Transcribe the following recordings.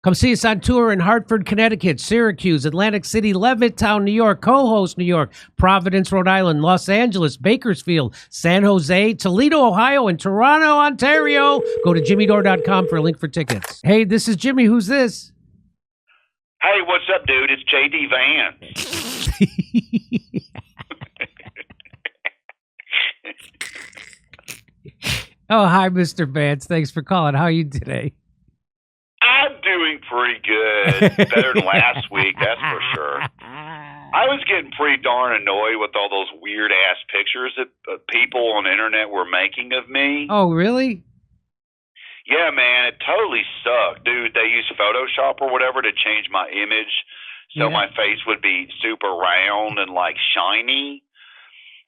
Come see us on tour in Hartford, Connecticut, Syracuse, Atlantic City, Levittown, New York, Co-Host, New York, Providence, Rhode Island, Los Angeles, Bakersfield, San Jose, Toledo, Ohio, and Toronto, Ontario. Go to jimmydore.com for a link for tickets. Hey, this is Jimmy. Who's this? Hey, what's up, dude? It's JD Vance. Oh, hi, Mr. Vance. Thanks for calling. How are you today? I'm doing pretty good. Better than last week, that's for sure. I was getting pretty darn annoyed with all those weird-ass pictures that people on the internet were making of me. Oh, really? Yeah, man, it totally sucked. Dude, they used Photoshop or whatever to change my image so my face would be super round and, like, shiny.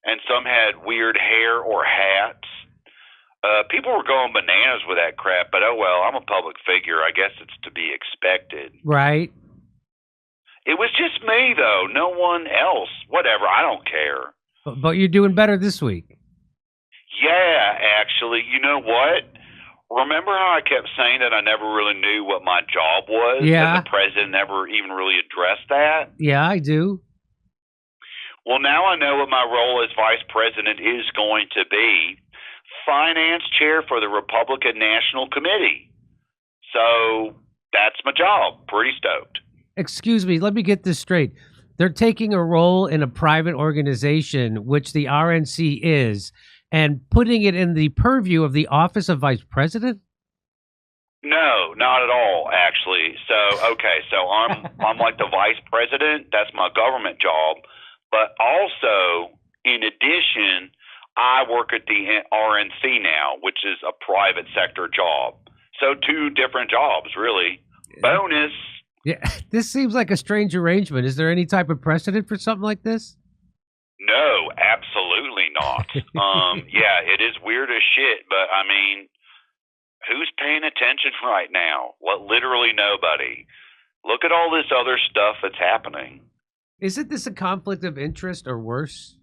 And some had weird hair or hats. People were going bananas with that crap, but oh well, I'm a public figure. I guess it's to be expected. Right. It was just me, though. No one else. Whatever. I don't care. But you're doing better this week. Yeah, actually. You know what? Remember how I kept saying that I never really knew what my job was? Yeah. And the president never even really addressed that? Yeah, I do. Well, now I know what my role as vice president is going to be. Finance chair for the Republican National Committee. So that's my job. Pretty stoked. Excuse me, let me get this straight. They're taking a role in a private organization, which the RNC is, and putting it in the purview of the office of vice president? No, not at all, actually. So, okay, so I'm like the vice president. That's my government job. But also, in addition, I work at the RNC now, which is a private sector job. So 2 different jobs, really. Bonus. Yeah, this seems like a strange arrangement. Is there any type of precedent for something like this? No, absolutely not. Yeah, it is weird as shit, but I mean, who's paying attention right now? Well, literally nobody. Look at all this other stuff that's happening. Isn't this a conflict of interest or worse?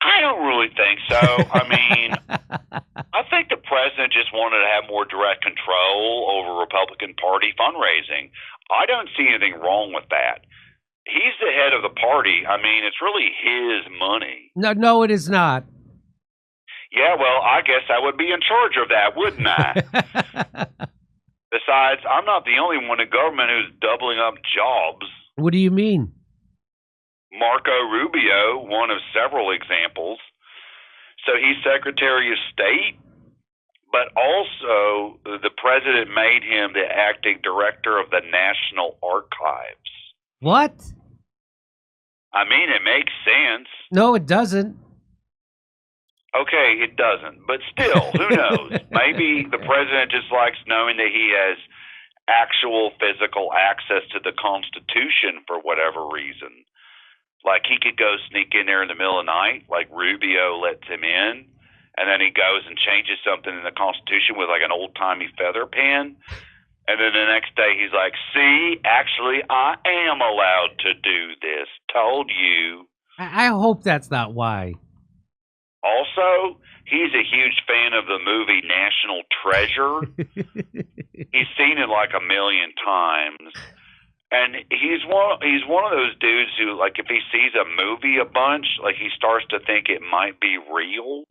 I don't really think so. I mean, I think the president just wanted to have more direct control over Republican Party fundraising. I don't see anything wrong with that. He's the head of the party. I mean, it's really his money. No, it is not. Yeah, well, I guess I would be in charge of that, wouldn't I? Besides, I'm not the only one in government who's doubling up jobs. What do you mean? Marco Rubio, one of several examples. So he's Secretary of State, but also the president made him the acting director of the National Archives. What? I mean, it makes sense. No, it doesn't. Okay, it doesn't. But still, who knows? Maybe the president just likes knowing that he has actual physical access to the Constitution for whatever reason. Like, he could go sneak in there in the middle of the night, like Rubio lets him in, and then he goes and changes something in the Constitution with, like, an old-timey feather pen. And then the next day he's like, see, actually, I am allowed to do this. Told you. I hope that's not why. Also, he's a huge fan of the movie National Treasure. He's seen it like 1 million times. And he's one of those dudes who, like, if he sees a movie a bunch, like, he starts to think it might be real.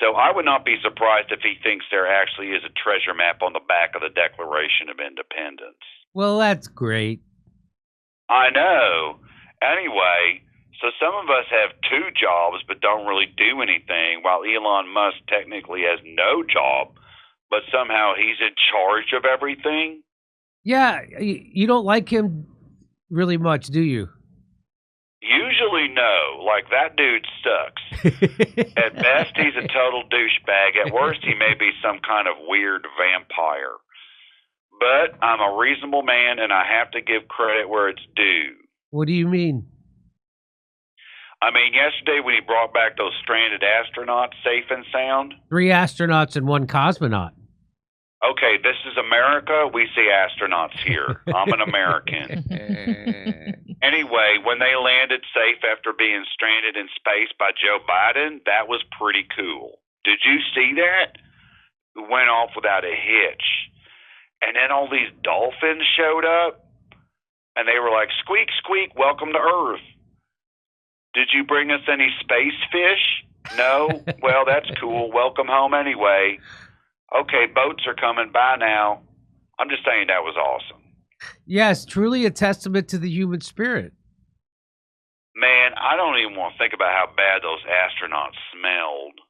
So I would not be surprised if he thinks there actually is a treasure map on the back of the Declaration of Independence. Well, that's great. I know. Anyway, so some of us have 2 jobs but don't really do anything, while Elon Musk technically has no job, but somehow he's in charge of everything. Yeah, you don't like him really much, do you? Usually no. Like, that dude sucks. At best, he's a total douchebag. At worst, he may be some kind of weird vampire. But I'm a reasonable man, and I have to give credit where it's due. What do you mean? I mean, yesterday when he brought back those stranded astronauts safe and sound. 3 astronauts and 1 cosmonaut. Okay, this is America. We see astronauts here. I'm an American. Anyway, when they landed safe after being stranded in space by Joe Biden, that was pretty cool. Did you see that? It went off without a hitch. And then all these dolphins showed up, and they were like, squeak, squeak, welcome to Earth. Did you bring us any space fish? No? Well, that's cool. Welcome home anyway. Okay, boats are coming by now. I'm just saying that was awesome. Yes, truly a testament to the human spirit. Man, I don't even want to think about how bad those astronauts smelled.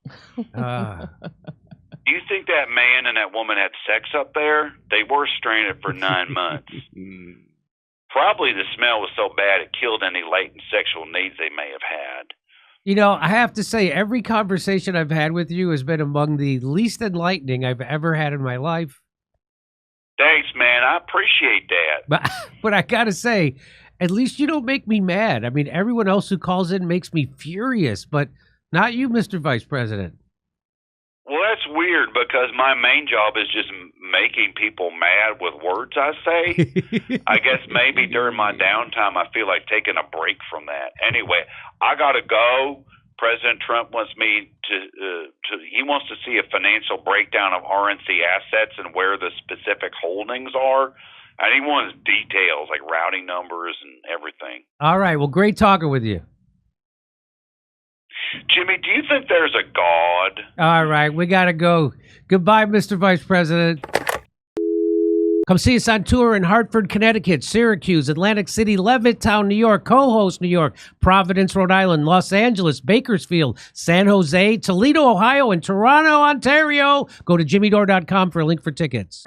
Do you think that man and that woman had sex up there? They were stranded for 9 months. Probably the smell was so bad it killed any latent sexual needs they may have had. You know, I have to say, every conversation I've had with you has been among the least enlightening I've ever had in my life. Thanks, man. I appreciate that. But I got to say, at least you don't make me mad. I mean, everyone else who calls in makes me furious, but not you, Mr. Vice President. Well, that's weird because my main job is just making people mad with words I say. I guess maybe during my downtime I feel like taking a break from that. Anyway, I got to go. President Trump wants me he wants to see a financial breakdown of RNC assets and where the specific holdings are. And he wants details like routing numbers and everything. All right. Well, great talking with you. Jimmy, do you think there's a God? All right, we got to go. Goodbye, Mr. Vice President. Come see us on tour in Hartford, Connecticut, Syracuse, Atlantic City, Levittown, New York, Co-Host, New York, Providence, Rhode Island, Los Angeles, Bakersfield, San Jose, Toledo, Ohio, and Toronto, Ontario. Go to jimmydore.com for a link for tickets.